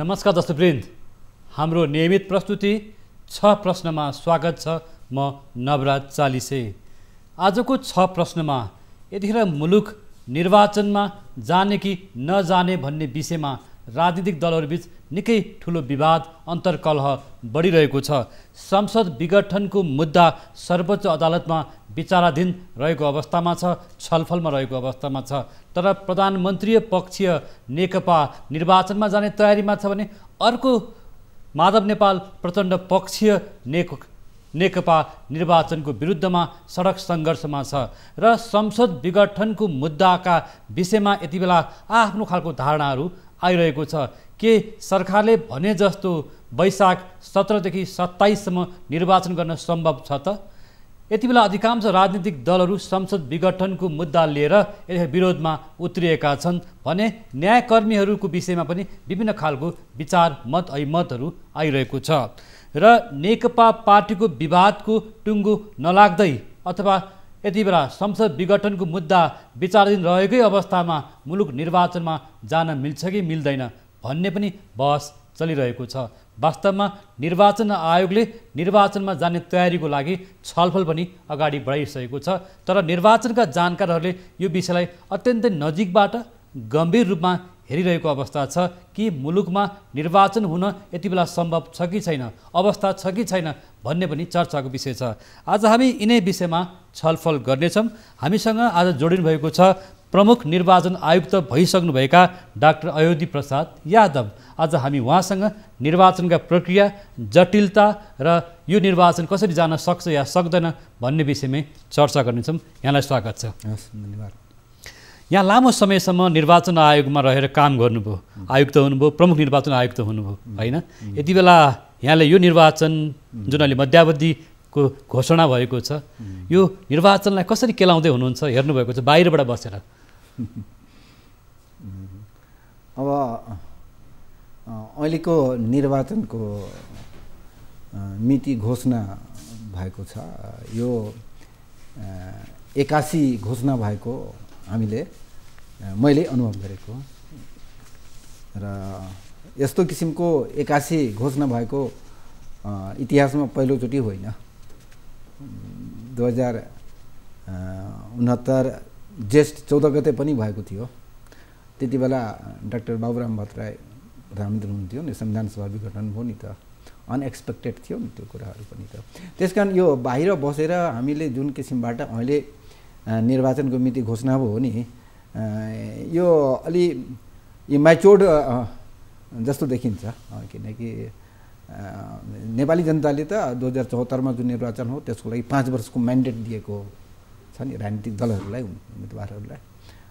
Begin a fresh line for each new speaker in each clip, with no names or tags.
नमस्कार दर्शकवृन्द, हाम्रो नियमित प्रस्तुति 6 प्रश्नमा स्वागत छ। म नवराज चालिसे। आजको 6 प्रश्नमा यतिखेर मुलुक निर्वाचनमा जाने कि नजाने भन्ने विषयमा राजनीतिक दलहरूबीच निकै ठुलो विवाद अन्तर्कलह बढिरहेको छ। संसद विघटनको मुद्दा सर्वोच्च अदालतमा विचाराधीन रहेको अवस्थामा छ, छलफलमा रहेको अवस्थामा छ। तर प्रधानमन्त्रीय पक्षीय नेकपा निर्वाचनमा जाने तयारीमा छ भने अर्को माधव नेपाल प्रचण्ड पक्षीय नेकपा निर्वाचनको विरुद्धमा सडक सङ्घर्षमा छ र संसद विघटनको मुद्दाका विषयमा यति बेला आफ्नो खालको धारणाहरू आइरहेको छ। के सरकारले भने जस्तो वैशाख 17 देखि 27सम्म निर्वाचन गर्न सम्भव छ त? यति बेला अधिकांश राजनीतिक दलहरू संसद विघटनको मुद्दा लिएर विरोधमा उत्रिएका छन् भने न्यायकर्मीहरूको विषयमा पनि विभिन्न खालको विचार मत ऐमतहरू आइरहेको छ र नेकपा पार्टीको विवादको टुङ्गो नलाग्दै अथवा यति बेला संसद विघटनको मुद्दा विचाराधीन रहेकै अवस्थामा मुलुक निर्वाचनमा जान मिल्छ कि मिल्दैन भन्ने पनि बहस चलिरहेको छ। वास्तवमा निर्वाचन आयोगले निर्वाचनमा जाने तयारीको लागि छलफल पनि अगाडि बढाइसकेको छ। तर निर्वाचनका जानकारहरूले यो विषयलाई अत्यन्तै नजिकबाट गम्भीर रूपमा हेरिरहेको अवस्था छ कि मुलुकमा निर्वाचन हुन यति बेला सम्भव छ कि छैन, अवस्था छ कि छैन भन्ने पनि चर्चाको विषय छ। आज हामी यिनै विषयमा छलफल गर्नेछौँ। हामीसँग आज जोडिनु भएको छ प्रमुख निर्वाचन आयुक्त भइसक्नुभएका डाक्टर अयोधी प्रसाद यादव। आज हामी उहाँसँग निर्वाचनका प्रक्रिया, जटिलता र यो निर्वाचन कसरी जान सक्छ या सक्दैन भन्ने विषयमै चर्चा गर्नेछौँ। यहाँलाई स्वागत छ।
धन्यवाद।
यहाँ लामो समयसम्म निर्वाचन आयोगमा रहेर काम गर्नुभयो, आयुक्त हुनुभयो, प्रमुख निर्वाचन आयुक्त हुनुभयो होइन? यति बेला यहाँले यो निर्वाचन जुन अहिले मध्यावधिको घोषणा भएको छ, यो निर्वाचनलाई कसरी केलाउँदै हुनुहुन्छ हेर्नुभएको छ बाहिरबाट बसेर?
अब अहिलेको निर्वाचनको मिति घोषणा भएको छ। यो 81 घोषणा भएको मैले अनुभव गरेको र यस्तो किसिमको 81 घोषणा भएको इतिहासमा पहिलोचोटि होइन। 2069 ज्येष्ठ 14 गते पनि भएको थियो। त्यति बेला डाक्टर बाबुराम भट्टराई प्रधानमन्त्री हुनुहुन्थ्यो नि, संविधान सभा विघटन भयो नि त, अनएक्सपेक्टेड थियो नि त्यो कुराहरू पनि त। त्यसकारण यो बाहिर बसेर हामीले जुन किसिमबाट अहिले निर्वाचनको मिति घोषणा भयो नि, यो अलि म्याच्योर्ड जस्तो देखिन्छ। किनकि नेपाली जनताले त 2074मा जुन निर्वाचन हो त्यसको लागि 5 वर्षको म्यान्डेट दिएको छ नि राजनीतिक दलहरूलाई, उम्मेदवारहरूलाई।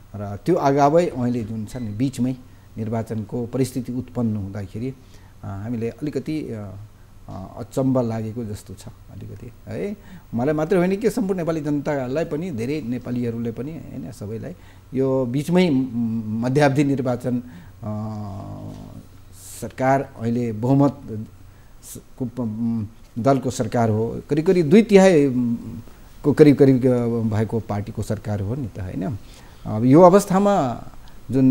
र त्यो अगावै अहिले जुन छ नि बिचमै निर्वाचनको परिस्थिति उत्पन्न हुँदाखेरि हामीले अलिकति अचम्म लागेको जस्तो छ अलिकति है। मलाई मात्रै होइन कि सम्पूर्ण नेपाली जनतालाई पनि, धेरै नेपालीहरूले पनि होइन, सबैलाई यो बिचमै मध्यावधि निर्वाचन, सरकार अहिले बहुमत दलको सरकार हो, करिब करिब 2/3 को करिब भएको पार्टीको सरकार हो नि त होइन। अब यो अवस्थामा जुन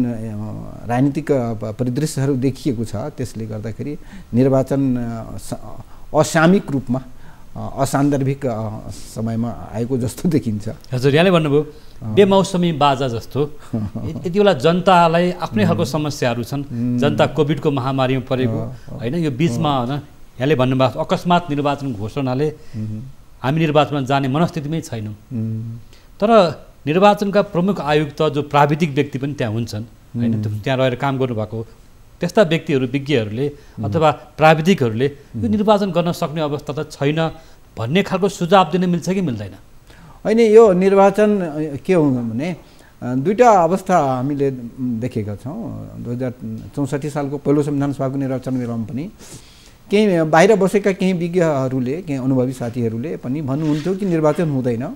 राजनीतिक परिदृश्यहरू देखिएको छ त्यसले गर्दाखेरि निर्वाचन असामयिक रूपमा असान्दर्भिक समयमा आएको जस्तो देखिन्छ।
हजुर, यहाँले भन्नुभयो बेमौसमी बाजा जस्तो। यति बेला जनतालाई आफ्नै खालको समस्याहरू छन्। जनता कोभिडको महामारीमा परेको होइन, यो बिचमा होइन यहाँले भन्नुभएको अकस्मात निर्वाचन घोषणाले हामी निर्वाचनमा जाने मनस्थितिमै छैनौँ। तर निर्वाचनका प्रमुख आयुक्त जो प्राविधिक व्यक्ति पनि त्यहाँ हुन्छन् होइन, त्यहाँ रहेर काम गर्नुभएको त्यस्ता व्यक्तिहरू, विज्ञहरूले अथवा प्राविधिकहरूले यो निर्वाचन गर्न सक्ने अवस्था त छैन भन्ने खालको सुझाव दिन मिल्छ कि मिल्दैन?
होइन, यो निर्वाचन के हो भने दुईवटा अवस्था हामीले देखेका छौँ। 2064 सालको पहिलो संविधान सभाको निर्वाचन बेलामा पनि केही बाहिर बसेका केही विज्ञहरूले, केही अनुभवी साथीहरूले पनि भन्नुहुन्थ्यो कि निर्वाचन हुँदैन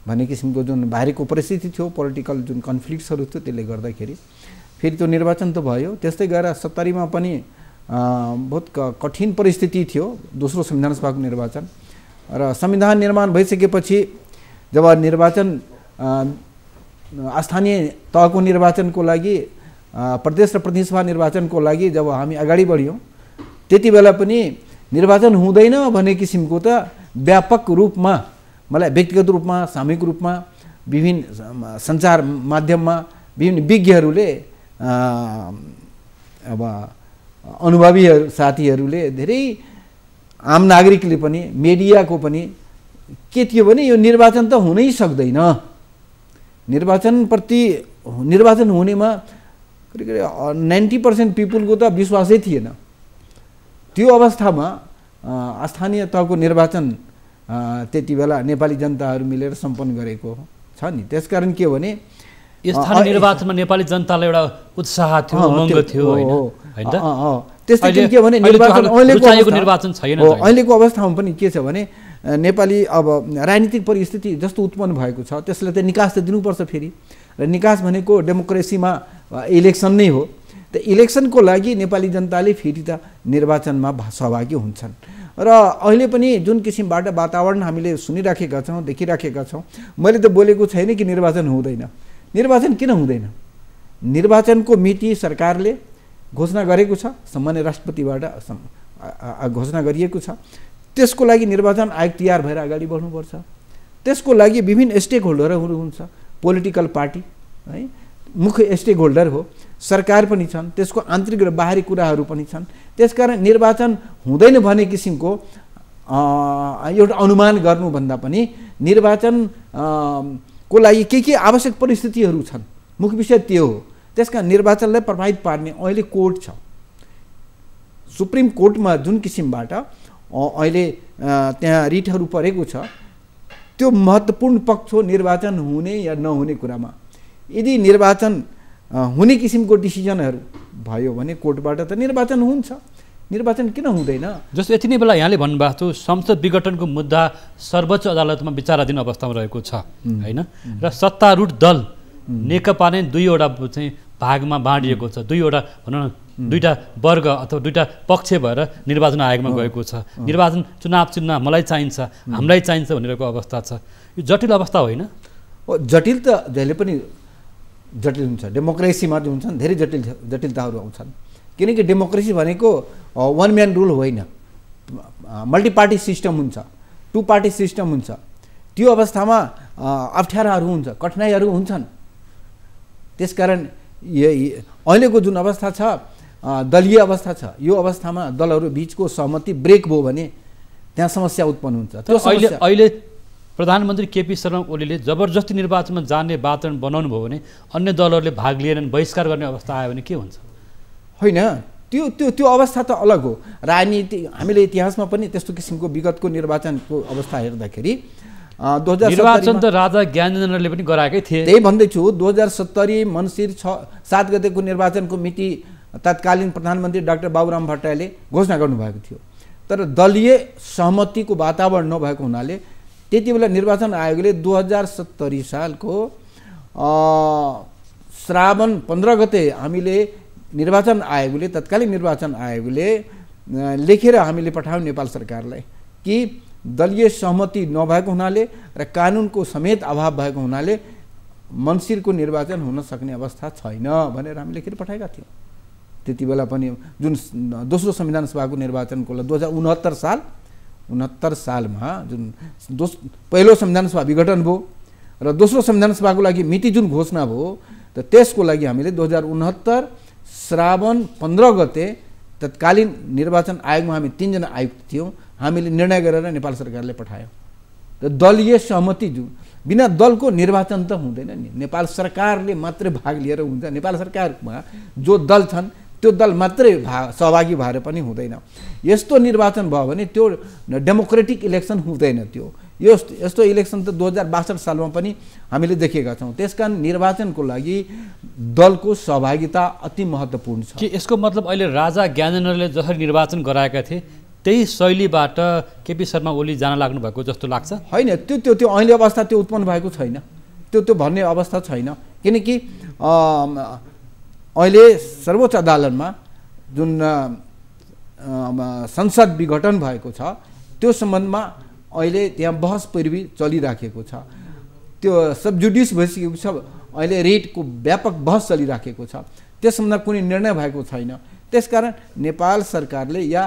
भन्ने किसिमको जुन बाहिरको परिस्थिति थियो, पोलिटिकल जुन कन्फ्लिक्ट्सहरू थियो त्यसले गर्दाखेरि फेरि त्यो निर्वाचन त भयो। त्यस्तै गरेर 70मा पनि बहुत कठिन परिस्थिति थियो, दोस्रो संविधान सभाको निर्वाचन। र संविधान निर्माण भइसकेपछि जब निर्वाचन स्थानीय तहको निर्वाचनको लागि प्रदेश र प्रतिनिधिसभा निर्वाचनको लागि जब हामी अगाडि बढ्यौँ त्यति बेला पनि निर्वाचन हुँदैन भन्ने किसिमको त व्यापक रूपमा मलाई व्यक्तिगत रूपमा सामूहिक रूपमा विभिन्न सञ्चार माध्यममा विभिन्न विज्ञहरूले अब अनुभवी साथीहरूले धेरै आम नागरिकले पनि मिडियाको पनि के थियो भने यो निर्वाचन त हुनै सक्दैन, निर्वाचन हुनेमा करिब 90% पिपुलको त विश्वासै थिएन। त्यो अवस्थामा स्थानीय तहको निर्वाचन त्यति बेला नेपाली जनताहरू मिलेर सम्पन्न गरेको छ नि। त्यसकारण के हो भने
स्थानीय निर्वाचनमा नेपाली जनतालाई एउटा उत्साह थियो, उमङ्ग थियो हैन त?
त्यस्तै के भने निर्वाचन
निर्वाचन छैन।
अहिलेको अवस्थामा पनि के छ भने नेपाली अब राजनीतिक परिस्थिति जस्तो उत्पन्न भएको छ त्यसले त निकास त दिनुपर्छ फेरि, र निकास भनेको डेमोक्रेसीमा इलेक्सन नै हो। त इलेक्सनको लागि नेपाली जनताले फेरि त निर्वाचनमा सहभागी हुन्छन् र अहिले पनि जुन किसिमबाट वातावरण हामीले सुनिराखेका छौँ, देखिराखेका छौँ, मैले त बोलेको छैन कि निर्वाचन हुँदैन। निर्वाचन किन हुँदैन? निर्वाचनको मिति सरकारले घोषणा गरेको छ, सामान्य राष्ट्रपतिबाट घोषणा गरिएको छ। त्यसको लागि निर्वाचन आयोग तयार भएर अगाडि बढ्नुपर्छ। त्यसको लागि विभिन्न स्टेक होल्डरहरू हुन्छ, पोलिटिकल पार्टी है मुख्य स्टेक होल्डर हो, सरकार पनि छन्, त्यसको आन्तरिक र बाहिरी कुराहरू पनि छन्। त्यसकारण निर्वाचन हुँदैन भन्ने किसिमको एउटा अनुमान गर्नुभन्दा पनि निर्वाचन को लागि के आवश्यक परिस्थितिहरू छन्, मुख्य विषय त्यो हो। त्यसका निर्वाचनलाई प्रभावित पार्ने अहिले कोर्ट छ, सुप्रिम कोर्टमा जुन किसिमबाट अहिले त्यहाँ रिटहरू परेको छ, त्यो महत्त्वपूर्ण पक्ष हो निर्वाचन हुने या नहुने कुरामा। यदि निर्वाचन हुने किसिमको डिसिजनहरू भयो भने कोर्टबाट त निर्वाचन हुन्छ, निर्वाचन किन हुँदैन?
जस्तो यति नै बेला यहाँले भन्नुभएको थियो संसद विघटनको मुद्दा सर्वोच्च अदालतमा विचाराधीन अवस्थामा रहेको छ हैन, र सत्तारूढ दल नेकपा नै दुईवटा चाहिँ भागमा बाँडिएको छ, दुईवटा भनौँ न दुईटा वर्ग अथवा दुईटा पक्ष भएर निर्वाचन आयोगमा गएको छ। निर्वाचन चुनाव चिन्ह मलाई चाहिन्छ, हामीलाई चाहिन्छ भनेरको अवस्था छ। यो जटिल अवस्था होइन?
जटिल त जहिले पनि जटिल हुन्छ, डेमोक्रेसीमा जो हुन्छन् धेरै जटिलताहरू आउँछन्। किनकि डेमोक्रेसी भनेको वान म्यान रुल होइन, मल्टी पार्टी सिस्टम हुन्छ, टु पार्टी सिस्टम हुन्छ। त्यो अवस्थामा अप्ठ्याराहरू हुन्छ, कठिनाइहरू हुन्छन्। त्यसकारण अहिलेको जुन अवस्था छ दलीय अवस्था छ, यो अवस्थामा दलहरू बिचको सहमति ब्रेक भयो भने त्यहाँ समस्या उत्पन्न हुन्छ।
अहिले प्रधानमन्त्री केपी शर्मा ओलीले जबरजस्ती निर्वाचनमा जाने वातावरण बनाउनु भयो भने अन्य दलहरूले भाग लिएनन्, बहिष्कार गर्ने अवस्था आयो भने के हुन्छ?
होइन, त्यो अवस्था त अलग हो। राजनीति हामीले इतिहासमा पनि त्यस्तो किसिमको विगतको निर्वाचनको अवस्था हेर्दाखेरि
निर्वाचन त राजा ज्ञानेन्द्रले पनि गराएकै थिए।
त्यही भन्दैछु, 2070 मङ्सिर 7 गतेको निर्वाचनको मिति तत्कालीन प्रधानमन्त्री डाक्टर बाबुराम भट्टराईले घोषणा गर्नुभएको थियो। तर दलीय सहमतिको वातावरण नभएको हुनाले त्यति बेला निर्वाचन आयोगले 2070 सालको श्रावण 15 गते हामीले निर्वाचन आयोगले तत्कालीन निर्वाचन आयोगले लेखेर हामीले पठायौँ नेपाल सरकारलाई कि दलीय सहमति नभएको हुनाले र कानुनको समेत अभाव भएको हुनाले मङ्सिरको निर्वाचन हुन सक्ने अवस्था छैन भनेर हामी लेखेर पठाएका थियौँ। त्यति बेला पनि जुन दोस्रो संविधान सभाको निर्वाचनको 2069 सालमा जुन पहिलो संविधान सभा विघटन भयो र दोस्रो संविधान सभाको लागि मिति जुन घोषणा भयो, त त्यसको लागि हामीले 2069 श्रावण 15 गते तत्कालीन निर्वाचन आयोगमा हामी 3 जना आयुक्त थियौँ, हामीले निर्णय गरेर नेपाल सरकारले पठायौँ। त दलीय सहमति जुन बिना दलको निर्वाचन त हुँदैन नि, नेपाल सरकारले मात्रै भाग लिएर हुन्छ। नेपाल सरकारमा जो दल छन् त्यो दल मात्रै सहभागी भएर पनि हुँदैन। यस्तो निर्वाचन भयो भने त्यो डेमोक्रेटिक इलेक्सन हुँदैन। त्यो यस्तो इलेक्सन त 2062 सालमा पनि हामीले देखेका छौँ। त्यसकारण निर्वाचनको लागि दलको सहभागिता अति महत्त्वपूर्ण छ।
के यसको मतलब अहिले राजा ज्ञानेन्द्रले जसरी निर्वाचन गराएका थिए त्यही शैलीबाट केपी शर्मा ओली जान लाग्नु भएको जस्तो लाग्छ?
होइन, त्यो अहिले अवस्था त्यो उत्पन्न भएको छैन, त्यो भन्ने अवस्था छैन। किनकि अहिले सर्वोच्च अदालतमा जुन संसद विघटन भएको छ त्यो सम्बन्धमा अहिले त्यहाँ बहस पैरवी चलिराखेको छ। त्यो सब जुडिस भइसकेको छ, अहिले रेटको व्यापक बहस चलिराखेको छ। त्यसभन्दा कुनै निर्णय भएको छैन। त्यसकारण नेपाल सरकारले या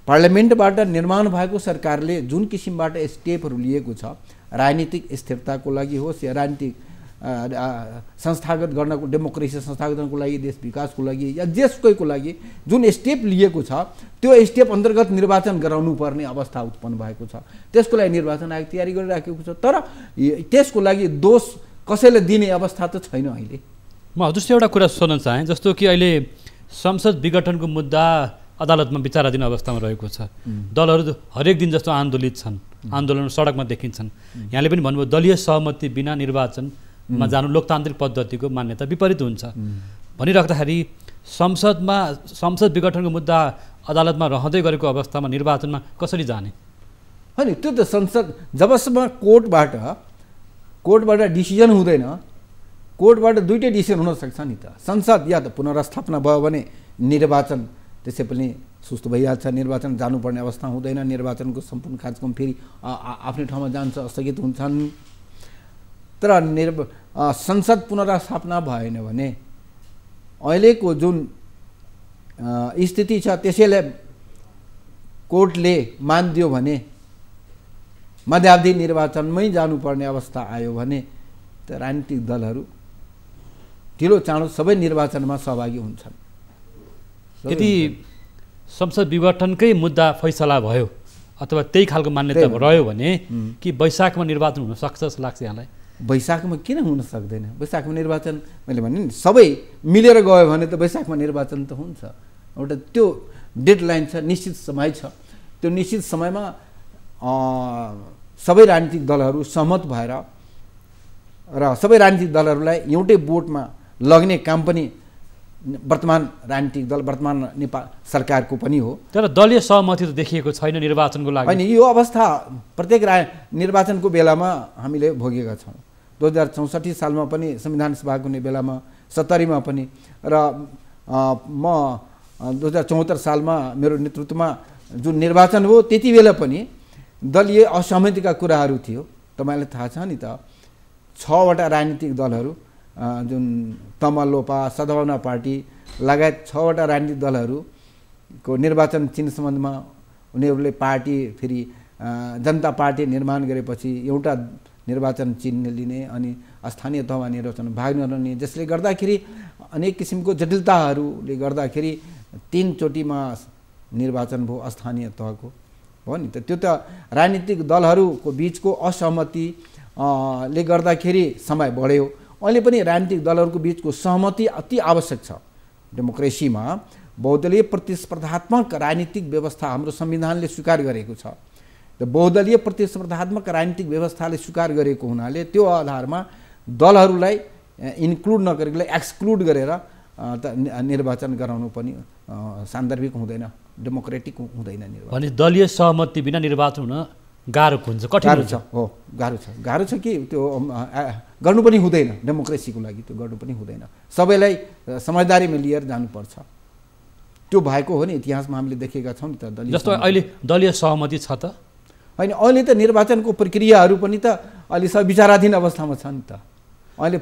पार्लियामेन्टबाट निर्माण भएको सरकारले जुन किसिमबाट स्टेपहरू लिएको छ, राजनीतिक स्थिरताको लागि होस् या राजनीतिक संस्थागत गर्नको, डेमोक्रेसी संस्थागत गर्नको लागि, देश विकासको लागि या जेसुकैको लागि जुन स्टेप लिएको छ, त्यो स्टेप अन्तर्गत निर्वाचन गराउनु पर्ने अवस्था उत्पन्न भएको छ। त्यसको लागि निर्वाचन आयोग तयारी गरिराखेको छ। तर त्यसको लागि दोष कसैले दिने अवस्था त छैन अहिले।
म हजुरसँग एउटा कुरा सोध्न चाहेँ, जस्तो कि अहिले संसद विघटनको मुद्दा अदालतमा विचाराधीन अवस्थामा रहेको छ। दलहरू हरेक दिन जस्तो आन्दोलित छन्, आन्दोलन सडकमा देखिन्छन्। यहाँले पनि भन्नुभयो दलीय सहमति बिना निर्वाचनमा जानु लोकतान्त्रिक पद्धतिको मान्यता विपरीत हुन्छ भनिराख्दाखेरि संसद विघटनको मुद्दा अदालतमा रहँदै गरेको अवस्थामा निर्वाचनमा कसरी जाने?
होइन, त्यो त संसद जबसम्म कोर्टबाट डिसिजन हुँदैन, कोर्टबाट दुईटै डिसिजन हुनसक्छ नि त। संसद या त पुनर्स्थापना भयो भने निर्वाचन त्यसै पनि सुस्त भइहाल्छ, निर्वाचन जानुपर्ने अवस्था हुँदैन, निर्वाचनको सम्पूर्ण कार्यक्रम फेरि आफ्नै ठाउँमा जान्छ, स्थगित हुन्छन्। तर संसद पुनर्स्थापना भएन भने अहिलेको जुन स्थिति छ त्यसैले कोर्टले मानिदियो भने मध्यावधि निर्वाचनमै जानुपर्ने अवस्था आयो भने त राजनीतिक दलहरू ढिलो चाँडो सबै निर्वाचनमा सहभागी हुन्छन्।
यदि संसद विघटनकै मुद्दा फैसला भयो अथवा त्यही खालको मान्यता रह्यो भने कि वैशाखमा निर्वाचन हुन सक्छ जस्तो लाग्छ यहाँलाई?
वैशाखमा किन हुन सक्दैन? वैशाखमा निर्वाचन मैले भने नि सबै मिलेर गयो भने त वैशाखमा निर्वाचन त हुन्छ। एउटा त्यो डेडलाइन छ, निश्चित समय छ। त्यो निश्चित समयमा सबै राजनीतिक दलहरू सहमत भएर र सबै राजनीतिक दलहरूलाई एउटै बोटमा लग्ने काम पनि वर्तमान राजनीतिक दल, वर्तमान नेपाल सरकारको पनि हो।
तर दलीय सहमति त देखिएको छैन निर्वाचनको लागि।
होइन, यो अवस्था प्रत्येक निर्वाचनको बेलामा हामीले भोगेका छौँ। 2064 सालमा पनि संविधान सभा हुने बेलामा, 70मा पनि, र म 2074 सालमा मेरो नेतृत्वमा जुन निर्वाचन हो त्यति बेला पनि दलीय असहमतिका कुराहरू थियो। तपाईँलाई थाहा छ नि त, 6वटा राजनीतिक दलहरू जुन तमलोपा, सद्भावना पार्टी लगायत 6वटा राजनीतिक दलहरूको निर्वाचन चिन्ह सम्बन्धमा उनीहरूले पार्टी फेरि जनता पार्टी निर्माण गरेपछि एउटा निर्वाचन चिन्ह लिने अनि स्थानीय तहमा निर्वाचन भाग नलिने, जसले गर्दाखेरि अनेक किसिमको जटिलताहरूले गर्दाखेरि 3 चोटिमा निर्वाचन भयो स्थानीय तहको, हो नि त। त्यो त राजनीतिक दलहरूको बिचको असहमति ले गर्दाखेरि समय बढ्यो। अहिले पनि राजनीतिक दलहरूको बिचको सहमति अति आवश्यक छ। डेमोक्रेसीमा बहुदलीय प्रतिस्पर्धात्मक राजनीतिक व्यवस्था हाम्रो संविधानले स्वीकार गरेको छ। त बहुदलीय प्रतिस्पर्धात्मक राजनीतिक व्यवस्थाले स्वीकार गरेको हुनाले त्यो आधारमा दलहरूलाई इन्क्लुड नगरेकोलाई एक्सक्लुड गरेर निर्वाचन गराउनु पनि सान्दर्भिक हुँदैन, डेमोक्रेटिक हुँदैन निर्वाचन।
भने दलीय सहमति बिना निर्वाचन हुन गाह्रो हुन्छ, कठिन हुन्छ।
हो, गाह्रो छ कि त्यो गर्नु पनि हुँदैन, डेमोक्रेसीको लागि त्यो गर्नु पनि हुँदैन। सबैलाई समझदारीमा लिएर जानुपर्छ। त्यो भएको हो नि, इतिहासमा हामीले देखेका छौँ नि त।
जस्तो अहिले दलीय सहमति छ त?
होइन, अहिले त निर्वाचनको प्रक्रियाहरू पनि त अहिले सब विचाराधीन अवस्थामा छ नि त। अहिले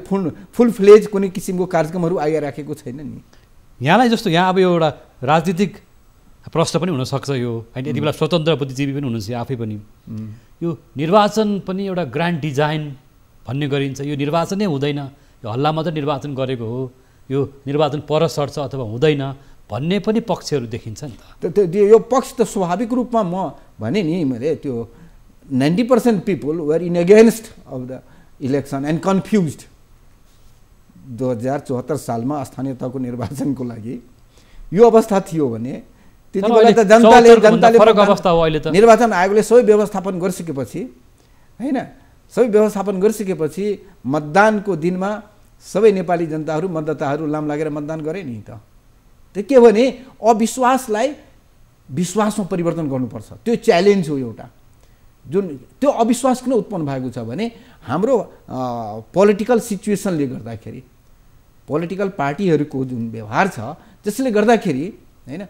फुल फ्लेज कुनै किसिमको कार्यक्रमहरू आइराखेको छैन नि।
यहाँलाई जस्तो यहाँ अब एउटा राजनीतिक प्रश्न पनि हुनसक्छ यो, होइन? यति बेला स्वतन्त्र बुद्धिजीवी पनि हुनुहुन्छ आफै पनि। यो निर्वाचन पनि एउटा ग्रान्ड डिजाइन भन्ने गरिन्छ, यो निर्वाचन नै हुँदैन, यो हल्ला मात्रै निर्वाचन गरेको हो, यो निर्वाचन पर सर्छ अथवा हुँदैन भन्ने पनि पक्षहरू देखिन्छ नि त।
यो पक्ष त स्वाभाविक रूपमा म भने नि मैले, त्यो 90% people were in against of the election and confused. 2074 सालमा स्थानीय तहको निर्वाचनको लागि यो अवस्था थियो भने त्यति बेला त जनताले
फरक अवस्था हो। अहिले त
निर्वाचन आयोगले सबै व्यवस्थापन गरिसकेपछि, होइन, सबै व्यवस्थापन गरिसकेपछि मतदानको दिनमा सबै नेपाली जनताहरू, मतदाताहरू लाम लागेर मतदान गरे नि त। त्यो के भने अविश्वासलाई विश्वासमा परिवर्तन गर्नुपर्छ। त्यो च्यालेन्ज हो एउटा। जुन त्यो अविश्वास किन उत्पन्न भएको छ भने हाम्रो पोलिटिकल सिचुएसनले गर्दाखेरि, पोलिटिकल पार्टीहरूको जुन व्यवहार छ त्यसले गर्दाखेरि, होइन,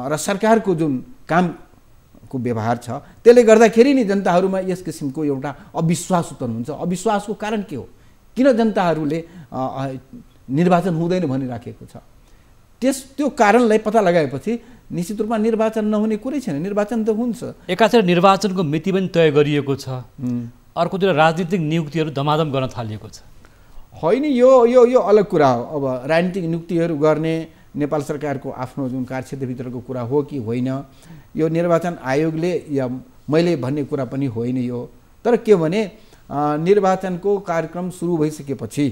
र सरकारको जुन कामको व्यवहार छ त्यसले गर्दाखेरि नि जनताहरूमा यस किसिमको एउटा अविश्वास उत्पन्न हुन्छ। अविश्वासको कारण के हो? किन जनताहरूले निर्वाचन हुँदैन भनिराखेको छ। त्यो कारणलाई पत्ता लगाएपछि निश्चित रूपमा निर्वाचन नहुने कुरै छैन, निर्वाचन त हुन्छ।
एकातिर निर्वाचनको मिति पनि तय गरिएको छ, अर्कोतिर राजनीतिक नियुक्तिहरू धमाधम गर्न थालिएको छ।
होइन, यो यो यो अलग कुरा हो। अब राजनीतिक नियुक्तिहरू गर्ने नेपाल सरकारको आफ्नो जुन कार्यक्षेत्रभित्रको कुरा हो कि होइन, यो निर्वाचन आयोगले या मैले भन्ने कुरा पनि होइन यो। तर के भने निर्वाचनको कार्यक्रम सुरु भइसकेपछि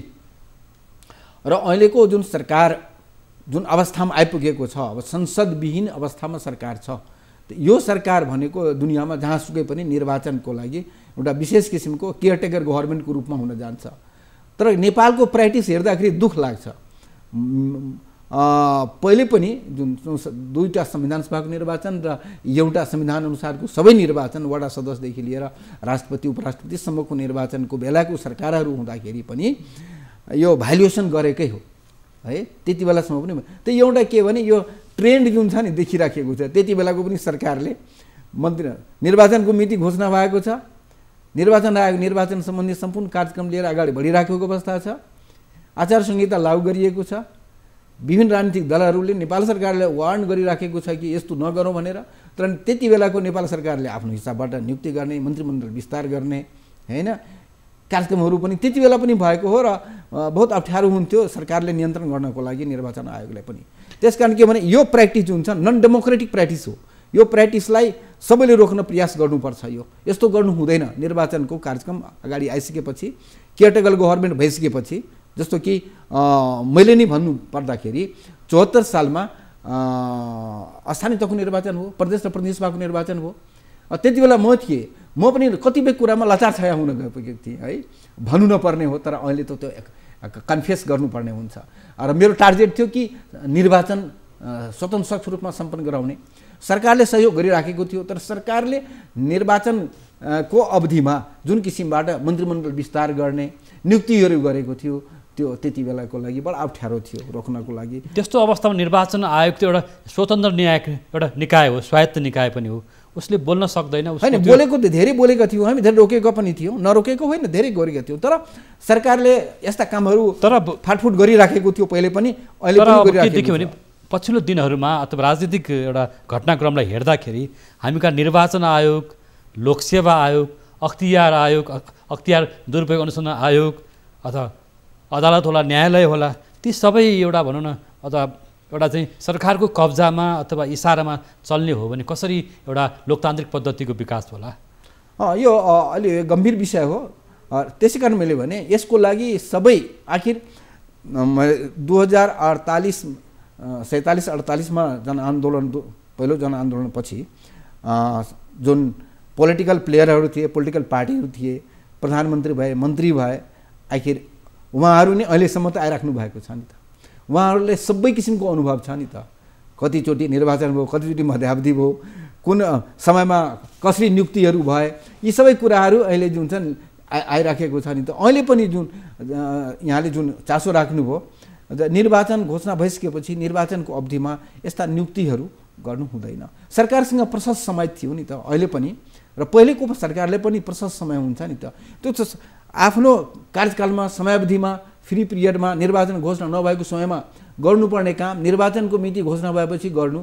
र अहिलेको जुन सरकार जुन अवस्थामा आइपुगेको छ, अब संसदविहीन अवस्थामा सरकार छ, यो सरकार भनेको दुनियाँमा जहाँसुकै पनि निर्वाचनको लागि एउटा विशेष किसिमको केयरटेकर गभर्मेन्टको रूपमा हुन जान्छ। तर नेपालको प्र्याक्टिस हेर्दाखेरि दुःख लाग्छ। पहिले पनि जुन 2टा संविधान सभाको निर्वाचन र एउटा संविधान अनुसारको सबै निर्वाचन, वडा सदस्यदेखि लिएर राष्ट्रपति उपराष्ट्रपतिसम्मको निर्वाचनको बेलाको सरकारहरू हुँदाखेरि पनि यो भ्यालुएसन गरेकै हो है। त्यति बेलासम्म पनि त्यो एउटा के भने यो ट्रेन्ड जुन छ नि देखिराखेको छ। त्यति बेलाको पनि सरकारले निर्वाचनको मिति घोषणा भएको छ, निर्वाचन आयोग निर्वाचन सम्बन्धी सम्पूर्ण कार्यक्रम लिएर अगाडि बढिराखेको अवस्था छ, आचार संहिता लागू गरिएको छ, विभिन्न राजनीतिक दलहरूले नेपाल सरकारलाई वार्न गरिराखेको छ कि यस्तो नगरौँ भनेर। तर त्यति बेलाको नेपाल सरकारले आफ्नो हिसाबबाट नियुक्ति गर्ने, मन्त्रीमण्डल विस्तार गर्ने होइन कार्यक्रमहरू पनि त्यति बेला पनि भएको हो र बहुत अप्ठ्यारो हुन्थ्यो सरकारले नियन्त्रण गर्नको लागि निर्वाचन आयोगलाई पनि। त्यसकारण के भने यो प्र्याक्टिस जुन छ नन डेमोक्रेटिक प्र्याक्टिस हो। यो प्र्याक्टिसलाई सबैले रोक्न प्रयास गर्नुपर्छ। यस्तो गर्नु हुँदैन। निर्वाचनको कार्यक्रम अगाडि आइसकेपछि, केयरटेकर गभर्मेन्ट भइसकेपछि, जस्तो कि मैले नै भन्नु पर्दाखेरि 74 सालमा स्थानीय तहको निर्वाचन हो, प्रदेश र प्रतिनिधि सभाको निर्वाचन हो। त्यति बेला म थिएँ, म पनि कतिपय कुरामा लाचार छाया हुन गएको थिएँ है, भन्नु नपर्ने हो। तर अहिले त त्यो कन्फेस गर्नुपर्ने हुन्छ। र मेरो टार्गेट थियो कि निर्वाचन स्वतन्त्र स्वच्छ रूपमा सम्पन्न गराउने। सरकारले सहयोग गरिराखेको थियो, तर सरकारले निर्वाचनको अवधिमा जुन किसिमबाट मन्त्रीमण्डल विस्तार गर्ने नियुक्तिहरू गरेको थियो, त्यो त्यति बेलाको लागि बडा अप्ठ्यारो थियो रोक्नको लागि।
त्यस्तो अवस्थामा निर्वाचन आयोग त एउटा स्वतन्त्र एउटा निकाय हो, स्वायत्त निकाय पनि हो, उसले बोल्न सक्दैन?
होइन, बोलेको त धेरै बोलेका थियौँ हामी, धेरै रोकेको पनि थियौँ, नरोकेको होइन, धेरै गरेका थियौँ। तर सरकारले यस्ता कामहरू तर फाटफुट गरिराखेको थियो पहिले पनि, अहिले पनि गरिराखेको।
देखियो भने पछिल्लो दिनहरूमा अथवा राजनीतिक एउटा घटनाक्रमलाई हेर्दाखेरि हामी कहाँ निर्वाचन आयोग, लोकसेवा आयोग, अख्तियार दुरुपयोग अनुसन्धान आयोग अथवा अदालत होला, न्यायालय होला, ती सबै एउटा भनौँ न अथवा एउटा चाहिँ सरकारको कब्जामा अथवा इसारामा चल्ने हो भने कसरी एउटा लोकतान्त्रिक पद्धतिको विकास होला?
यो अलि गम्भीर विषय हो। त्यसै कारण मैले भने यसको लागि सबै आखिर 2047-48मा जनआन्दोलन, पहिलो जनआन्दोलनपछि जुन पोलिटिकल प्लेयरहरू थिए, पोलिटिकल पार्टीहरू थिए, प्रधानमन्त्री भए, मन्त्री भए, आखिर उहाँहरू नै अहिलेसम्म त आइराख्नु भएको छ नि त। उहाँहरूले सबै किसिमको अनुभव छ नि त। कतिचोटि निर्वाचन भयो, कतिचोटि मध्यावधि भयो, कुन समयमा कसरी नियुक्तिहरू भए, यी सबै कुराहरू अहिले जुन छन् आइराखेको छ नि त। अहिले पनि जुन यहाँले जुन चासो राख्नुभयो, निर्वाचन घोषणा भइसकेपछि निर्वाचनको अवधिमा यस्ता नियुक्तिहरू गर्नु हुँदैन। सरकारसँग प्रशस्त समय थियो नि त अहिले पनि, र पहिलेको सरकारले पनि प्रशस्त समय हुन्छ नि त। त्यो आफ्नो कार्यकालमा, समयावधिमा, फ्री पिरियडमा, निर्वाचन घोषणा नभएको समयमा गर्नुपर्ने काम निर्वाचनको मिति घोषणा भएपछि गर्नु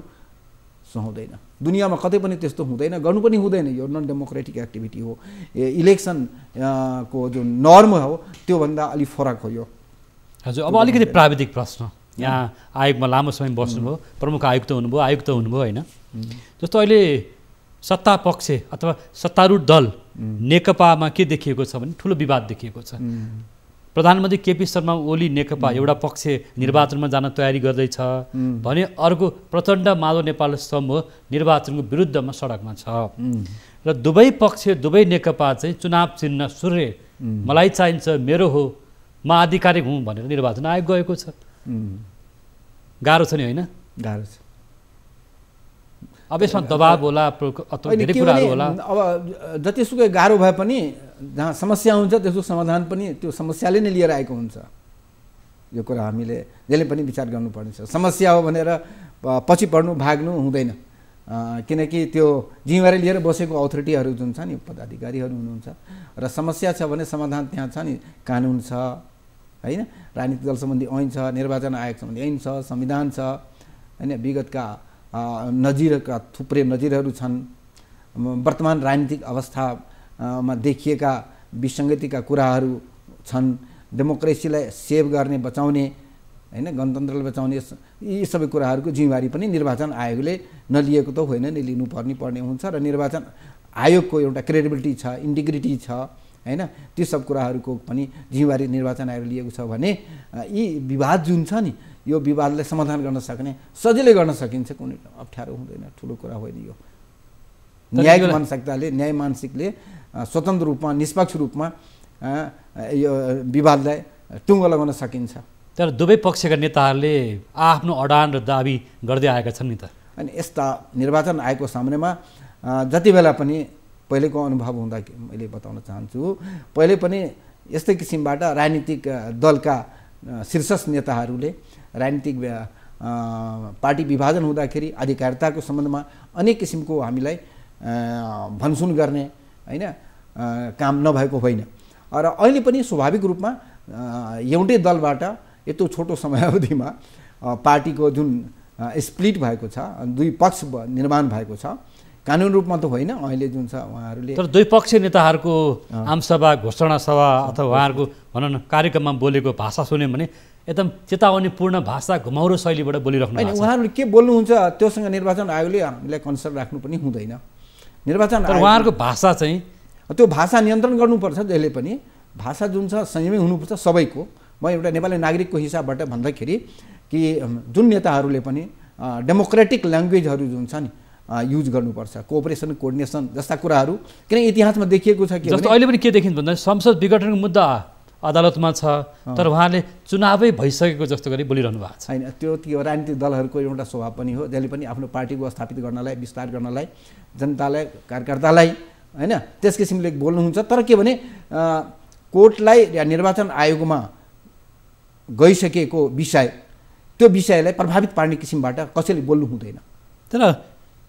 सुहाउँदैन। दुनियाँमा कतै पनि त्यस्तो हुँदैन, गर्नु पनि हुँदैन। यो नन डेमोक्रेटिक एक्टिभिटी हो। इलेक्सन को जुन नर्म हो त्योभन्दा अलिक फरक हो यो।
हजुर, अब अलिकति प्राविधिक प्रश्न। यहाँ आयोगमा लामो समय बस्नुभयो, प्रमुख आयुक्त हुनुभयो होइन? जस्तो अहिले सत्ता पक्ष अथवा सत्तारूढ दल नेकपामा के देखिएको छ भने ठुलो विवाद देखिएको छ। प्रधानमन्त्री केपी शर्मा ओली नेकपा एउटा पक्ष निर्वाचनमा जान तयारी गर्दैछ भने अर्को प्रचण्ड माधव नेपाल समूह निर्वाचनको विरुद्धमा सडकमा छ र दुवै पक्ष, दुवै नेकपा चाहिँ चुनाव चिन्ह सूर्य मलाई चाहिन्छ, मेरो हो, म आधिकारिक हुँ भनेर निर्वाचन आयोग गएको छ। गाह्रो छ नि होइन?
गाह्रो छ।
अब यसमा दबाब होला अथवा धेरै कुराहरू होला।
अब जतिसुकै गाह्रो भए पनि जहाँ समस्या हुन्छ त्यसको समाधान पनि त्यो समस्याले नै लिएर आएको हुन्छ। यो कुरा हामीले जहिले पनि विचार गर्नुपर्ने छ। समस्या हो भनेर पछि पर्नु, भाग्नु हुँदैन। किनकि त्यो जिम्मेवारी लिएर बसेको अथोरिटीहरू जुन छ नि, पदाधिकारीहरू हुनुहुन्छ, र समस्या छ भने समाधान त्यहाँ छ नि, कानुन छ होइन। राजनीतिक दल सम्बन्धी ऐन छ, निर्वाचन आयोग सम्बन्धी ऐन छ, संविधान छ, होइन। विगतका नजिरका थुप्रै नजिरहरू छन्। वर्तमान राजनीतिक अवस्थामा देखिएका विसङ्गतिका कुराहरू छन्। डेमोक्रेसीलाई सेभ गर्ने, बचाउने, होइन, गणतन्त्रलाई बचाउने यी सबै कुराहरूको जिम्मेवारी पनि निर्वाचन आयोगले नलिएको त होइन नै, पर्ने हुन्छ। र निर्वाचन आयोगको एउटा क्रेडिबिलिटी छ, इन्टिग्रिटी छ, होइन। त्यो सब कुराहरूको पनि जिम्मेवारी निर्वाचन आयोगले लिएको छ भने यी विवाद जुन छ नि, यो विवादलाई समाधान गर्न सक्ने, सजिलै गर्न सकिन्छ, कुनै अप्ठ्यारो हुँदैन, ठुलो कुरा होइन यो। न्यायिक मानसिकताले, न्याय मानसिकले स्वतन्त्र रूपमा, निष्पक्ष रूपमा यो विवादलाई टुङ्गो लगाउन सकिन्छ।
तर दुवै पक्षका नेताहरूले आफ्नो अडान र दाबी गर्दै आएका छन् नि त।
अनि यस्ता निर्वाचन आयोगको सामनेमा जति बेला पनि पहिलेको अनुभव हुँदा मैले बताउन चाहन्छु, पहिले पनि यस्तै किसिमबाट राजनीतिक दलका शीर्ष नेताहरूले राजनीतिक पार्टी विभाजन हुँदाखेरि अधिकारिताको सम्बन्धमा अनेक किसिमको हामीलाई भनसुन गर्ने, होइन, काम नभएको होइन। र अहिले पनि स्वाभाविक रूपमा एउटै दलबाट यत्रो छोटो समयावधिमा पार्टीको जुन स्प्लिट भएको छ, दुई पक्ष निर्माण भएको छ, कानुनी रूपमा त होइन अहिले जुन छ उहाँहरूले।
तर दुई पक्षीय नेताहरूको आमसभा, घोषणा सभा अथवा उहाँहरूको भनौँ न कार्यक्रममा बोलेको भाषा सुन्यौँ भने एकदम चेतावनीपूर्ण भाषा, घुमाउरो शैलीबाट बोलिराख्नु भएको छ।
उहाँहरूले के बोल्नुहुन्छ त्योसँग निर्वाचन आयोगले हामीलाई कन्सल्ट राख्नु पनि हुँदैन। निर्वाचन
आयोग उहाँहरूको भाषा चाहिँ
त्यो भाषा नियन्त्रण गर्नुपर्छ। जहिले पनि भाषा जुन छ संयमी हुनुपर्छ सबैको। म एउटा नेपाली नागरिकको हिसाबबाट भन्दाखेरि कि जुन नेताहरूले पनि डेमोक्रेटिक ल्याङ्ग्वेजहरू जुन छ नि युज गर्नुपर्छ, कोअपरेसन, कोअर्डिनेसन जस्ता कुराहरू। किन इतिहासमा देखिएको छ कि
जस्तो अहिले पनि के देखिन्छ भन्दा संसद विघटनको मुद्दा अदालतमा छ, तर उहाँले चुनावै भइसकेको जस्तो गरी बोलिरहनु भएको छ।
होइन, त्यो राजनीतिक दलहरूको एउटा स्वभाव पनि हो, जसले पनि आफ्नो पार्टीको स्थापित गर्नलाई, विस्तार गर्नलाई, जनतालाई, कार्यकर्तालाई, होइन, त्यस किसिमले बोल्नुहुन्छ। तर के भने कोर्टलाई या निर्वाचन आयोगमा गइसकेको विषय, त्यो विषयलाई प्रभावित पार्ने किसिमबाट कसैले बोल्नु हुँदैन।
तर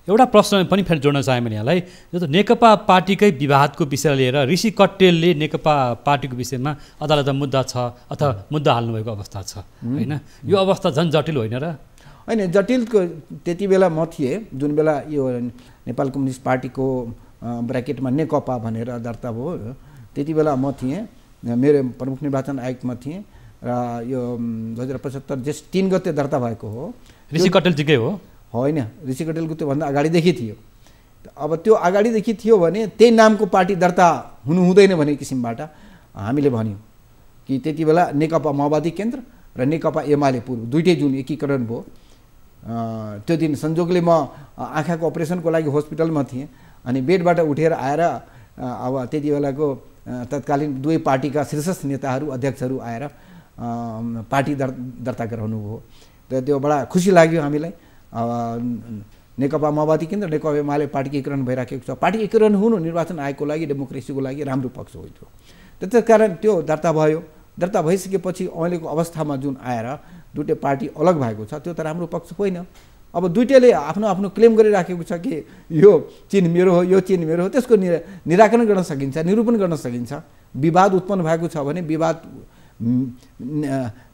एउटा प्रश्न पनि फेरि जोड्न चाहेँ मैले यहाँलाई, जस्तो नेकपा पार्टीकै विवादको विषय लिएर ऋषि कट्टेलले नेकपा पार्टीको विषयमा अदालतमा मुद्दा छ अथवा मुद्दा हाल्नुभएको अवस्था छ, होइन? यो अवस्था झन् जटिल होइन र?
होइन, जटिलको त्यति बेला म थिएँ जुन बेला यो नेपाल कम्युनिस्ट पार्टीको ब्राकेटमा नेकपा भनेर दर्ता भयो, त्यति बेला म थिएँ, मेरो प्रमुख निर्वाचन आयुक्तमा थिएँ। र यो 2075 जेठ 3 गते दर्ता भएको हो।
ऋषि कट्टेलजीकै हो?
होइन, ऋषि कट्टेलको त्योभन्दा अगाडिदेखि थियो। अब त्यो अगाडिदेखि थियो भने त्यही नामको पार्टी दर्ता हुनु हुँदैन भन्ने किसिमबाट हामीले भन्यौँ कि त्यति बेला नेकपा माओवादी केन्द्र र नेकपा एमाले पूर्व दुइटै जुन एकीकरण भयो। त्यो दिन संजोगले म आँखाको अपरेसनको लागि हस्पिटलमा थिएँ। अनि बेडबाट उठेर आएर अब त्यति बेलाको तत्कालीन दुवै पार्टीका शीर्ष नेताहरू, अध्यक्षहरू आएर पार्टी दर्ता गराउनु भयो। र त्यो बडा खुसी लाग्यो हामीलाई। नेकपा माओवादी केन्द्र, नेकपा एमाले पार्टी एकीकरण भइराखेको छ। पार्टी एकीकरण हुनु निर्वाचन आयोगको लागि, डेमोक्रेसीको लागि राम्रो पक्ष हो त्यो। त्यसै कारण त्यो दर्ता भयो। दर्ता भइसकेपछि अहिलेको अवस्थामा जुन आएर दुईटै पार्टी अलग भएको छ, त्यो त राम्रो पक्ष होइन। अब दुईटैले आफ्नो आफ्नो क्लेम गरिराखेको छ कि यो चिन्ह मेरो हो, यो चिन्ह मेरो हो। त्यसको निराकरण गर्न सकिन्छ, निरूपण गर्न सकिन्छ। विवाद उत्पन्न भएको छ भने विवाद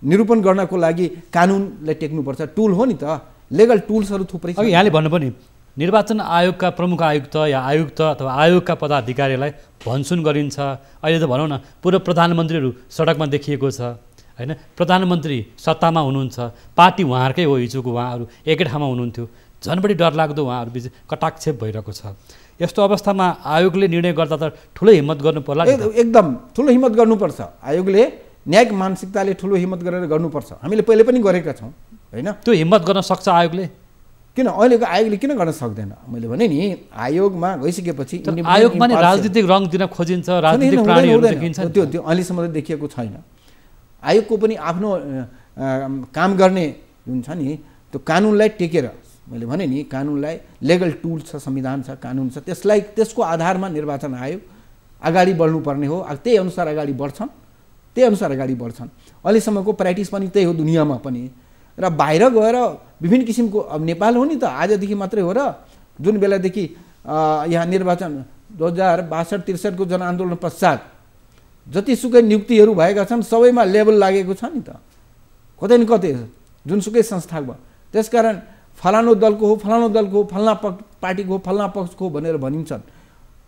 निरूपण गर्नको लागि कानुनलाई टेक्नुपर्छ। टुल हो नि त, लेगल टुल्सहरू थुप्रै छ।
यहाँले भन्नुभयो नि निर्वाचन आयोगका प्रमुख आयुक्त या आयुक्त अथवा आयोगका पदाधिकारीलाई भनसुन गरिन्छ। अहिले त भनौँ न पूर्व प्रधानमन्त्रीहरू सडकमा देखिएको छ, होइन? प्रधानमन्त्री सत्तामा हुनुहुन्छ, पार्टी उहाँहरूकै हो, हिजोको उहाँहरू एकै ठाउँमा हुनुहुन्थ्यो। झन् बढी डरलाग्दो उहाँहरू बिच कटाक्षेप भइरहेको छ। यस्तो अवस्थामा आयोगले निर्णय गर्दा त ठुलो हिम्मत गर्नु पर्ला।
एकदम ठुलो हिम्मत गर्नुपर्छ। आयोगले न्यायिक मानसिकताले ठुलो हिम्मत गरेर गर्नुपर्छ। हामीले पहिले पनि गरेका छौँ, होइन?
त्यो हिम्मत गर्न सक्छ आयोगले?
किन अहिलेको आयोगले किन गर्न सक्दैन? मैले भने नि आयोगमा गइसकेपछि
आयोगमा नि राजनीतिक रङ दिन खोजिन्छ, राजनीतिक प्राणीहरू देखिन्छ।
त्यो अहिलेसम्म देखिएको छैन। आयोगको पनि आफ्नो काम गर्ने जुन छ नि, त्यो कानुनलाई टेकेर, मैले भने नि कानुनलाई, लेगल टुल छ, संविधान छ, कानुन छ, त्यसको आधारमा निर्वाचन आयोग अगाडि बढ्नुपर्ने हो। त्यही अनुसार अगाडि बढ्छन्, त्यही अनुसार अगाडि बढ्छन्। अहिलेसम्मको प्र्याक्टिस पनि त्यही हो दुनियाँमा पनि। र बाहिर गएर विभिन्न किसिमको, अब नेपाल हो नि त आजदेखि मात्रै हो र जुन बेलादेखि यहाँ निर्वाचन 2062-63 को जनआन्दोलन पश्चात जतिसुकै नियुक्तिहरू भएका छन् सबैमा लेबल लागेको छ नि त, कतै न कतै जुनसुकै संस्थामा। त्यसकारण फलानु दलको हो, फलानु दलको हो, फल्ना पार्टीको हो, फल्ना पक्षको हो भनेर भनिन्छन्।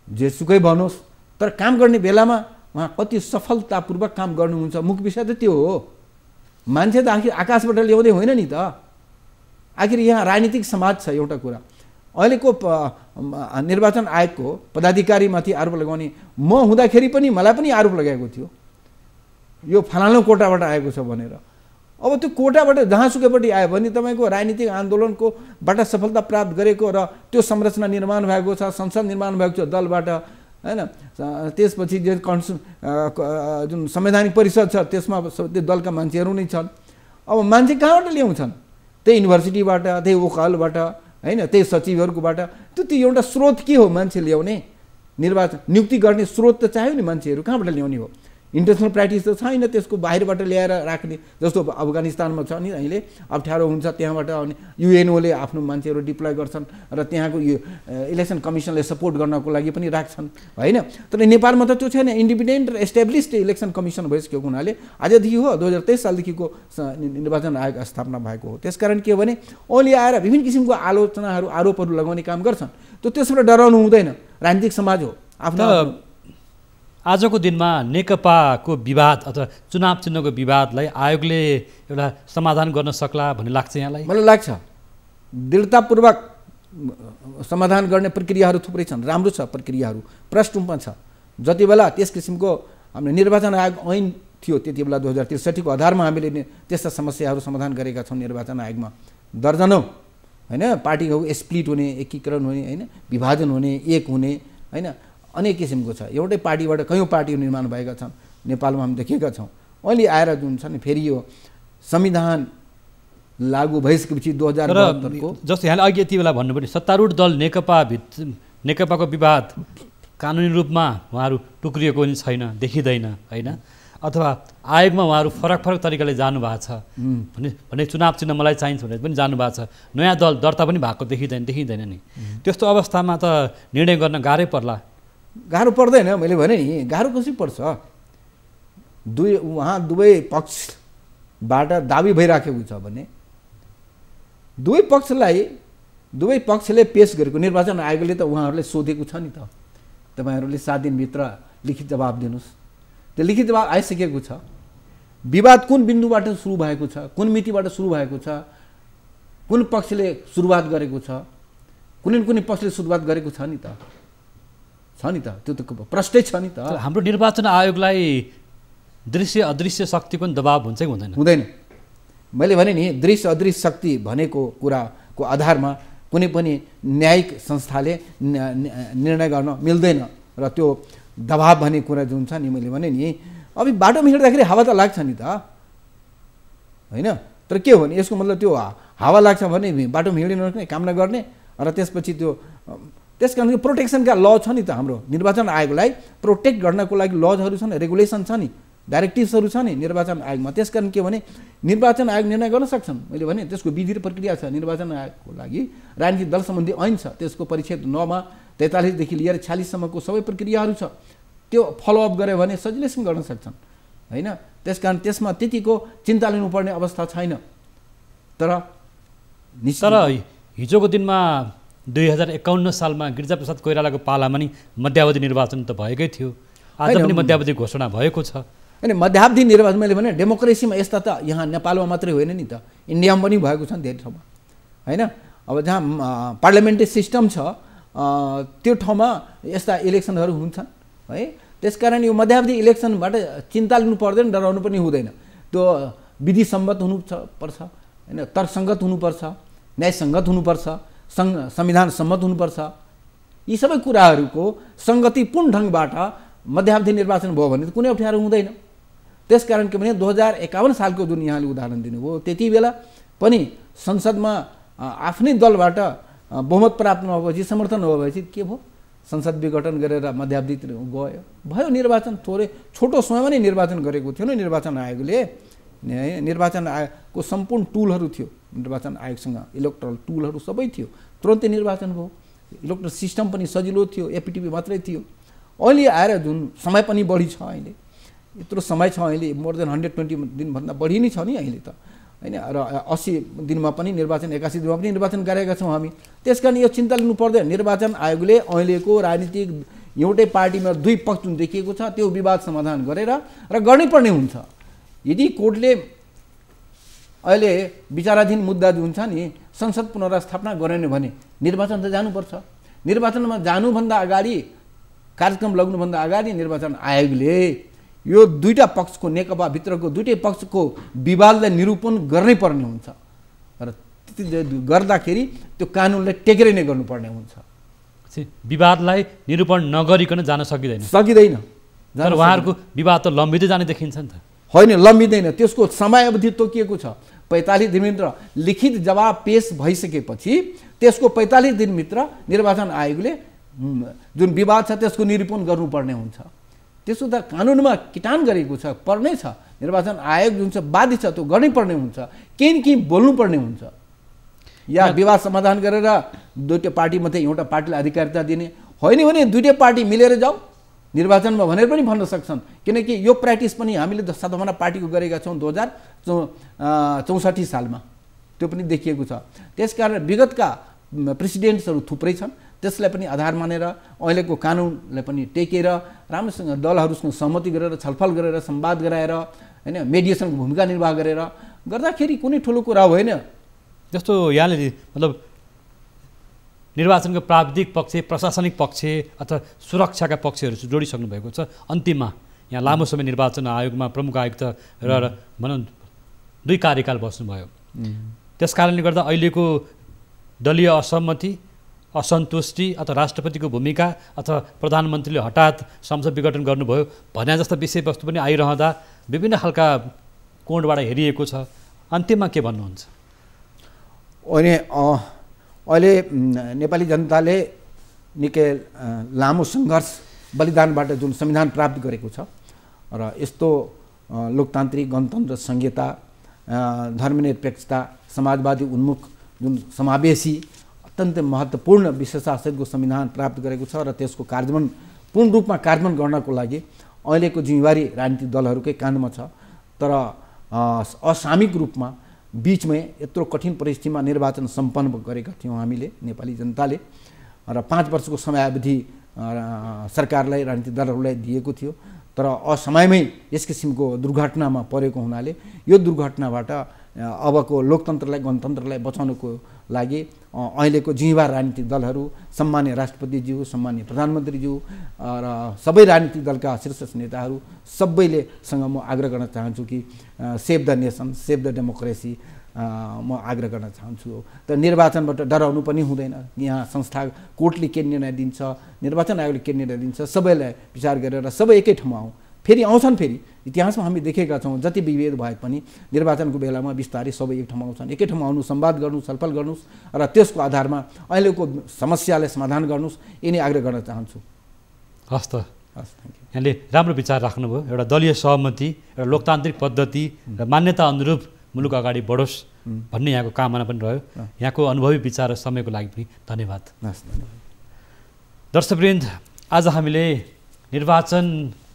जेसुकै भनोस्, तर काम गर्ने बेलामा उहाँ कति सफलतापूर्वक काम गर्नुहुन्छ, मुख्य विषय त त्यो हो। मान्छे त आखिर आकाशबाट ल्याउँदै होइन नि त। आखिर यहाँ राजनीतिक समाज छ। एउटा कुरा अहिलेको निर्वाचन आयोगको पदाधिकारीमाथि आरोप लगाउने, म हुँदाखेरि पनि मलाई पनि आरोप लगाएको थियो यो फलानु कोटाबाट आएको छ भनेर। अब त्यो कोटाबाट जहाँसुकैपट्टि आयो भने तपाईँको राजनीतिक आन्दोलनको बाट सफलता प्राप्त गरेको र त्यो संरचना निर्माण भएको छ, संसद निर्माण भएको छ दलबाट, हैन। त्यसपछि जे जुन संवैधानिक परिषद छ त्यसमा त्यो दलका मान्छेहरू नै छन्। अब मान्छे कहाँबाट ल्याउँछन्? त्यही युनिभर्सिटीबाट, त्यही ओकालबाट, हैन, त्यही सचिवहरूकोबाट। त्यो एउटा स्रोत के हो मान्छे ल्याउने? निर्वाचन नियुक्ति गर्ने स्रोत त चाहियो नि, मान्छेहरू कहाँबाट ल्याउने हो? इन्टरनेसनल प्र्याक्टिस त छैन त्यसको, बाहिरबाट ल्याएर राख्ने। जस्तो अफगानिस्तानमा छ नि अहिले, अप्ठ्यारो हुन्छ त्यहाँबाट अनि युएनओले आफ्नो मान्छेहरू डिप्लोय गर्छन् र त्यहाँको यो इलेक्सन कमिसनले सपोर्ट गर्नको लागि पनि राख्छन्, होइन। तर नेपालमा त त्यो छैन। इन्डिपेन्डेन्ट र एस्टाब्लिस्ड इलेक्सन कमिसन भइसकेको हुनाले आजदेखि हो 2023 सालदेखिको निर्वाचन आयोग स्थापना भएको हो। त्यसकारण के हो भने ओली आएर विभिन्न किसिमको आलोचनाहरू, आरोपहरू लगाउने काम गर्छन्। त्यसबाट डराउनु हुँदैन। राजनीतिक समाज हो आफ्नो।
आजको दिनमा नेकपाको विवाद अथवा चुनाव चिन्हको विवादलाई आयोगले एउटा समाधान गर्न सक्ला भन्ने लाग्छ यहाँलाई?
मलाई लाग्छ दृढतापूर्वक समाधान गर्ने प्रक्रियाहरू थुप्रै छन्। राम्रो छ प्रक्रियाहरू, प्रष्ट रूपमा छ। जति बेला त्यस किसिमको हाम्रो निर्वाचन आयोग ऐन थियो त्यति बेला 2063 को आधारमा हामीले त्यस्ता समस्याहरू समाधान गरेका छौँ। निर्वाचन आयोगमा दर्जनौँ, होइन, पार्टीको स्प्लिट हुने, एकीकरण हुने, होइन, विभाजन हुने, एक हुने, होइन, अनेक किसिमको छ। एउटै पार्टीबाट कयौँ पार्टीहरू निर्माण भएका छन् नेपालमा हामी देखेका छौँ। अहिले आएर जुन छ नि फेरि यो संविधान लागू भइसकेपछि 2072 को,
जस्तो यहाँले अघि यति बेला भन्नुभयो सत्तारूढ दल नेकपाको विवाद कानुनी रूपमा उहाँहरू टुक्रिएको पनि छैन, देखिँदैन, होइन, अथवा आयोगमा उहाँहरू फरक फरक तरिकाले जानुभएको छ भने चुनाव चिन्ह मलाई चाहिन्छ भनेर पनि जानुभएको छ। नयाँ दल दर्ता पनि भएको देखिँदैन नि। त्यस्तो अवस्थामा त निर्णय गर्न गाह्रै पर्ला।
गाह्रो पर्दैन, मैले भने नि गाह्रो कसरी पर्छ? उहाँ दुवै पक्षबाट दाबी भइराखेको छ भने दुवै पक्षले पेश गरेको निर्वाचन आयोगले त उहाँहरूले सोधेको छ नि त, तपाईँहरूले 7 दिनभित्र लिखित जवाब दिनुहोस्। त्यो लिखित जवाब आइसकेको छ। विवाद कुन बिन्दुबाट सुरु भएको छ, कुन मितिबाट सुरु भएको छ, कुन पक्षले सुरुवात गरेको छ, कुनै पक्षले सुरुवात गरेको छ नि त, त्यो त प्रष्टै छ नि त।
हाम्रो निर्वाचन आयोगलाई दृश्य अदृश्य शक्तिको दबाब हुन्छ कि हुँदैन?
हुँदैन। मैले भने नि दृश्य अदृश्य शक्ति भनेको कुराको आधारमा कुनै पनि न्यायिक संस्थाले निर्णय गर्न मिल्दैन। र त्यो दबाब भन्ने कुरा जुन छ नि, मैले भने नि अब बाटोमा हिँड्दाखेरि हावा त लाग्छ नि त, होइन। तर के हो भने यसको मतलब त्यो हावा लाग्छ भने बाटोमा हिँड्ने काम नगर्ने र त्यसपछि त्यस कारण प्रोटेक्सनका ल छ नि त। हाम्रो निर्वाचन आयोगलाई प्रोटेक्ट गर्नको लागि लजहरू छन्, रेगुलेसन छ नि, डाइरेक्टिभ्सहरू छ नि निर्वाचन आयोगमा। त्यस कारण के भने निर्वाचन आयोग निर्णय गर्न सक्छन्। मैले भने त्यसको विधि र प्रक्रिया छ। निर्वाचन आयोगको लागि राजनीतिक दल सम्बन्धी ऐन छ, त्यसको परिच्छेद 9 मा 43 देखि लिएर 46 सम्मको सबै प्रक्रियाहरू छ। त्यो फलोअप गऱ्यो भने सजिलैसँग गर्न सक्छन्, होइन। त्यस कारण त्यसमा त्यतिको चिन्ता लिनुपर्ने अवस्था छैन। तर
हिजोको दिनमा 2051 सालमा गिरिजाप्रसाद कोइरालाको पालामा नि मध्यावधि निर्वाचन त भएकै थियो। आज पनि मध्यावधि घोषणा भएको छ।
अनि मध्यावधि निर्वाचन मैले भने डेमोक्रेसीमा यस्ता त यहाँ नेपालमा मात्रै होइन नि त, इन्डियामा पनि भएको छ धेरै ठाउँमा, होइन। अब जहाँ पार्लियामेन्ट्री सिस्टम छ त्यो ठाउँमा यस्ता इलेक्सनहरू हुन्छन्, है। त्यसकारण यो मध्यावधि इलेक्सनबाट चिन्ता लिनु पर्दैन, डराउनु पनि हुँदैन। त्यो विधिसम्मत हुनुपर्छ, होइन, तर्कसङ्गत हुनुपर्छ, न्यायसङ्गत हुनुपर्छ, संविधान सम्मत हुनुपर्छ। यी सबै कुराहरूको सङ्गतिपूर्ण ढङ्गबाट मध्यावधि निर्वाचन भयो भने कुनै अप्ठ्यारो हुँदैन। त्यसकारण के भने 2051 सालको जुन यहाँले उदाहरण दिनुभयो त्यति बेला पनि संसदमा आफ्नै दलबाट बहुमत प्राप्त नभएपछि, समर्थन नभएपछि के भयो? संसद विघटन गरेर मध्यावधि भयो निर्वाचन। थोरै छोटो समयमा नै निर्वाचन गरेको थियो नि निर्वाचन आयोगले। निर्वाचन आयोगको सम्पूर्ण टुलहरू थियो निर्वाचन आयोगसँग, इलेक्ट्रल टुलहरू सबै थियो, तुरन्तै निर्वाचन भयो। इलेक्ट्रल सिस्टम पनि सजिलो थियो, एपिटिपी मात्रै थियो। अहिले आएर जुन समय पनि बढी छ अहिले, यत्रो समय छ अहिले, मोर देन 120 दिनभन्दा बढी नै छ नि अहिले त हैन। र 80 दिनमा पनि निर्वाचन, 81 दिनमा पनि निर्वाचन गरेका छौँ हामी। त्यसकारण यो चिन्ता लिनु पर्दैन। निर्वाचन आयोगले अहिलेको राजनीतिक एउटै पार्टीमा दुई पक्ष जुन देखिएको छ त्यो विवाद समाधान गरेर र गर्नै पर्ने हुन्छ। यदि कोर्टले अहिले विचाराधीन मुद्दा जुन छ नि संसद पुनर्स्थापना गरेन भने निर्वाचन त जानुपर्छ। निर्वाचनमा जानुभन्दा अगाडि, कार्यक्रम लाग्नुभन्दा अगाडि निर्वाचन आयोगले यो दुईटा पक्षको, नेकपा भित्रको दुईटै पक्षको विवादलाई निरूपण गर्नै पर्ने हुन्छ र गर्दाखेरि त्यो कानुनलाई टेकेर नै गर्नुपर्ने हुन्छ।
विवादलाई निरूपण नगरिकन जान सकिँदैन।
तर
उहाँहरूको विवाद त लम्बिँदै जाने देखिन्छ नि त।
होइन, लम्बिँदैन। त्यसको समयावधि तोकिएको छ 45 दिनभित्र। लिखित जवाब पेश भइसकेपछि त्यसको 45 दिनभित्र निर्वाचन आयोगले जुन विवाद छ त्यसको निरूपण गर्नुपर्ने हुन्छ। त्यसो त कानुनमा किटान गरेको छ, पर्नै छ। निर्वाचन आयोग जुन छ बाध्य छ त्यो गर्नै पर्ने हुन्छ। केही न केही बोल्नुपर्ने हुन्छ। या विवाद समाधान गरेर दुईटै पार्टी मात्रै एउटा पार्टीलाई अधिकारिता दिने होइन भने दुईटै पार्टी मिलेर जाऊ निर्वाचनमा भनेर पनि भन्न सक्छन्। किनकि यो प्र्याक्टिस पनि हामीले 7 पार्टीको गरेका छौँ 2064 सालमा, त्यो पनि देखिएको छ। त्यसकारण विगतका प्रेसिडेन्ट्सहरू थुप्रै छन्, त्यसलाई पनि आधार मानेर अहिलेको कानुनलाई पनि टेकेर राम्रोसँग दलहरूसँग सहमति गरेर छलफल गरेर संवाद गराएर हैन मेडिएसनको भूमिका निर्वाह गरेर गर्दाखेरि कुनै ठुलो कुरा होइन।
जस्तो यहाँले मतलब निर्वाचनको प्राविधिक पक्ष, प्रशासनिक पक्ष अथवा सुरक्षाका पक्षहरू जोडिसक्नु भएको छ। अन्तिममा यहाँ लामो समय निर्वाचन आयोगमा प्रमुख आयुक्त र भनौँ 2 कार्यकाल बस्नुभयो। त्यसकारणले गर्दा अहिलेको दलीय असहमति, असन्तुष्टि अथवा राष्ट्रपतिको भूमिका अथवा प्रधानमन्त्रीले हठात संसद विघटन गर्नुभयो भन्ने जस्ता विषयवस्तु पनि आइरहँदा विभिन्न खालका कोणबाट हेरिएको छ। अन्तिममा के भन्नुहुन्छ?
अहिले नेपाली जनताले निकै लामो सङ्घर्ष बलिदानबाट जुन संविधान प्राप्त गरेको छ र यस्तो लोकतान्त्रिक गणतन्त्र संहिता, धर्मनिरपेक्षता, समाजवादी उन्मुख जुन समावेशी अत्यन्त महत्त्वपूर्ण विशेषासहितको संविधान प्राप्त गरेको छ र त्यसको कार्यान्वयन पूर्ण रूपमा कार्यान्वयन गर्नको लागि अहिलेको जिम्मेवारी राजनीतिक दलहरूकै काँधमा छ। तर असामयिक रूपमा बीचमै यत्रो कठिन परिस्थितिमा निर्वाचन सम्पन्न गरेका थियौँ हामीले नेपाली जनताले र 5 वर्षको समयावधि सरकारलाई, राजनीतिक दलहरूलाई दिएको थियो। तर असमयमै यस किसिमको दुर्घटनामा परेको हुनाले यो दुर्घटनाबाट अबको लोकतन्त्रलाई, गणतन्त्रलाई बचाउनको लागि अहिलेको जिम्मेवार राजनीतिक दलहरू, सम्मान्य राष्ट्रपतिज्यू, सम्मान्य प्रधानमन्त्रीज्यू र सबै राजनीतिक दलका शीर्ष नेताहरू सबैलेसँग म आग्रह गर्न चाहन्छु कि save the nation, save the democracy म आग्रह गर्न चाहन्छु। त निर्वाचनबाट डराउनु पनि हुँदैन। यहाँ संस्था कोर्टले के निर्णय दिन्छ, निर्वाचन आयोगले के निर्णय दिन्छ, सबैलाई विचार गरेर सबै एकै ठाउँमा आउँ। फेरि आउँछन्। फेरि इतिहासमा हामी देखेका छौँ जति विभेद भए पनि निर्वाचनको बेलामा बिस्तारै सबै एक ठाउँमा आउँछन्। एकै ठाउँमा आउनु, संवाद गर्नु, छलफल गर्नुहोस् र त्यसको आधारमा अहिलेको समस्यालाई समाधान गर्नुहोस्, यिनी आग्रह गर्न चाहन्छु।
हस् त, हस्, यहाँले राम्रो विचार राख्नुभयो। एउटा दलीय सहमति, एउटा लोकतान्त्रिक पद्धति र मान्यता अनुरूप मुलुक अगाडि बढोस् भन्ने यहाँको कामना पनि रह्यो। यहाँको अनुभवी विचार र समयको लागि पनि धन्यवाद। दर्शकवृन्द, आज हामीले निर्वाचन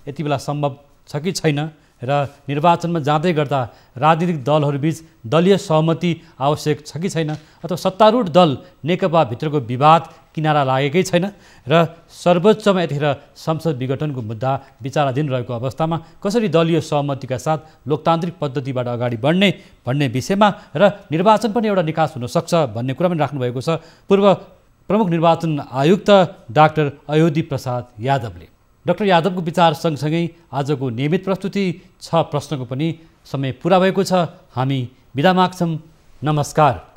यति बेला सम्भव छ कि छैन र निर्वाचनमा जाँदै गर्दा राजनीतिक दलहरूबीच दलीय सहमति आवश्यक छ कि छैन अथवा सत्तारूढ दल नेकपा भित्रको विवाद किनारा लागेकै छैन र सर्वोच्चमा यतिखेर संसद विघटनको मुद्दा विचाराधीन रहेको अवस्थामा कसरी दलीय सहमतिका साथ लोकतान्त्रिक पद्धतिबाट अगाडि बढ्ने भन्ने विषयमा र निर्वाचन पनि एउटा निकास हुनसक्छ भन्ने कुरा पनि राख्नुभएको छ पूर्व प्रमुख निर्वाचन आयुक्त डाक्टर अयोधी प्रसाद यादवले। डाक्टर यादवको विचार सँगसँगै आजको नियमित प्रस्तुति 6 प्रश्नको पनि समय पुरा भएको छ। हामी बिदा माग्छौँ। नमस्कार।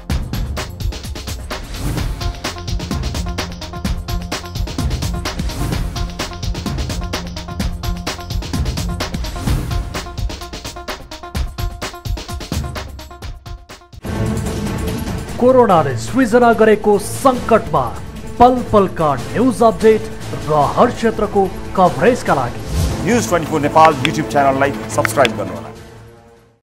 कोरोनाले सृजना गरेको सङ्कटमा पल पलका न्युज अपडेट र हर क्षेत्रको कभरेजका लागि
न्युज 24 नेपाल युट्युब च्यानललाई सब्स्क्राइब गर्नुहोला।